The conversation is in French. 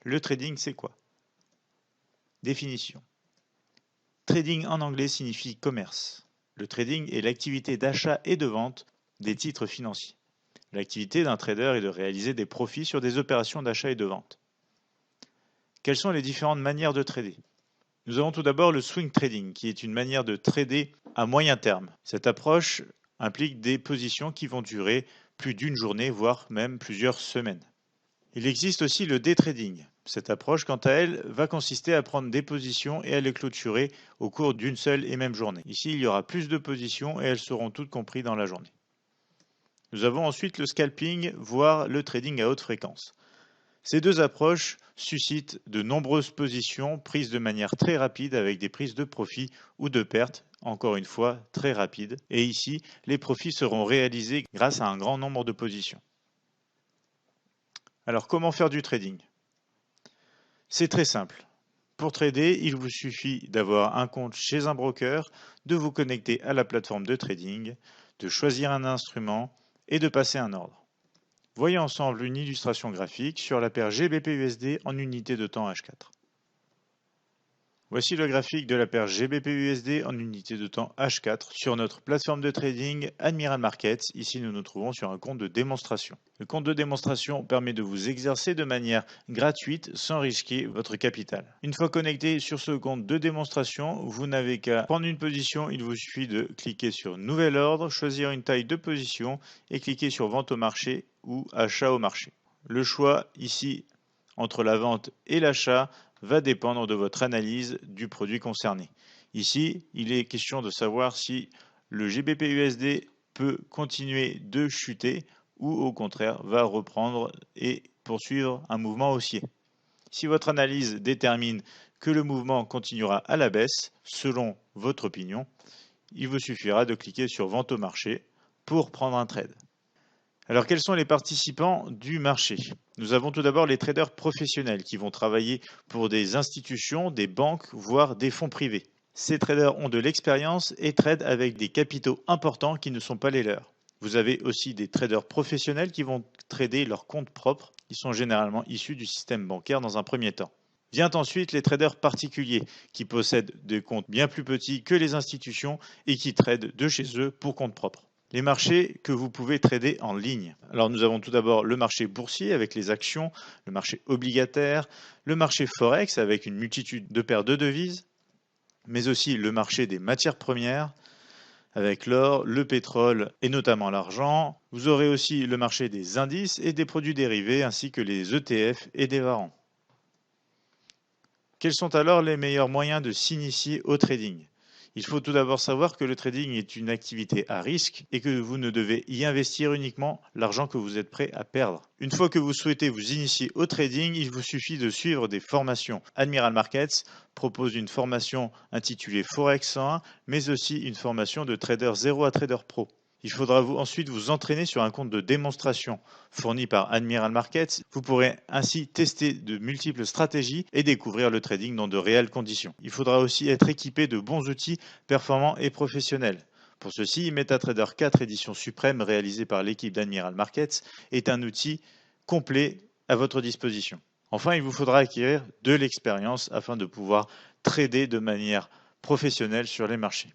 Le trading, c'est quoi? Définition. Trading en anglais signifie commerce. Le trading est l'activité d'achat et de vente des titres financiers. L'activité d'un trader est de réaliser des profits sur des opérations d'achat et de vente. Quelles sont les différentes manières de trader? Nous avons tout d'abord le swing trading, qui est une manière de trader à moyen terme. Cette approche implique des positions qui vont durer plus d'une journée, voire même plusieurs semaines. Il existe aussi le day trading. Cette approche, quant à elle, va consister à prendre des positions et à les clôturer au cours d'une seule et même journée. Ici, il y aura plus de positions et elles seront toutes comprises dans la journée. Nous avons ensuite le scalping, voire le trading à haute fréquence. Ces deux approches suscitent de nombreuses positions prises de manière très rapide avec des prises de profit ou de pertes, encore une fois très rapides. Et ici, les profits seront réalisés grâce à un grand nombre de positions. Alors, comment faire du trading? C'est très simple. Pour trader, il vous suffit d'avoir un compte chez un broker, de vous connecter à la plateforme de trading, de choisir un instrument et de passer un ordre. Voyons ensemble une illustration graphique sur la paire GBP-USD en unité de temps H4. Voici le graphique de la paire GBP-USD en unité de temps H4 sur notre plateforme de trading Admiral Markets. Ici, nous nous trouvons sur un compte de démonstration. Le compte de démonstration permet de vous exercer de manière gratuite sans risquer votre capital. Une fois connecté sur ce compte de démonstration, vous n'avez qu'à prendre une position. Il vous suffit de cliquer sur Nouvel ordre, choisir une taille de position et cliquer sur Vente au marché ou Achat au marché. Le choix ici entre la vente et l'achat va dépendre de votre analyse du produit concerné. Ici, il est question de savoir si le GBP-USD peut continuer de chuter ou au contraire va reprendre et poursuivre un mouvement haussier. Si votre analyse détermine que le mouvement continuera à la baisse, selon votre opinion, il vous suffira de cliquer sur Vente au marché pour prendre un trade. Alors, quels sont les participants du marché? Nous avons tout d'abord les traders professionnels qui vont travailler pour des institutions, des banques, voire des fonds privés. Ces traders ont de l'expérience et tradent avec des capitaux importants qui ne sont pas les leurs. Vous avez aussi des traders professionnels qui vont trader leurs comptes propres, qui sont généralement issus du système bancaire dans un premier temps. Vient ensuite les traders particuliers qui possèdent des comptes bien plus petits que les institutions et qui tradent de chez eux pour compte propre. Les marchés que vous pouvez trader en ligne. Alors nous avons tout d'abord le marché boursier avec les actions, le marché obligataire, le marché forex avec une multitude de paires de devises, mais aussi le marché des matières premières avec l'or, le pétrole et notamment l'argent. Vous aurez aussi le marché des indices et des produits dérivés ainsi que les ETF et des varants. Quels sont alors les meilleurs moyens de s'initier au trading? Il faut tout d'abord savoir que le trading est une activité à risque et que vous ne devez y investir uniquement l'argent que vous êtes prêt à perdre. Une fois que vous souhaitez vous initier au trading, il vous suffit de suivre des formations. Admiral Markets propose une formation intitulée Forex 101, mais aussi une formation de trader 0 à trader pro. Il faudra ensuite vous entraîner sur un compte de démonstration fourni par Admiral Markets. Vous pourrez ainsi tester de multiples stratégies et découvrir le trading dans de réelles conditions. Il faudra aussi être équipé de bons outils performants et professionnels. Pour ceci, MetaTrader 4 édition suprême réalisée par l'équipe d'Admiral Markets est un outil complet à votre disposition. Enfin, il vous faudra acquérir de l'expérience afin de pouvoir trader de manière professionnelle sur les marchés.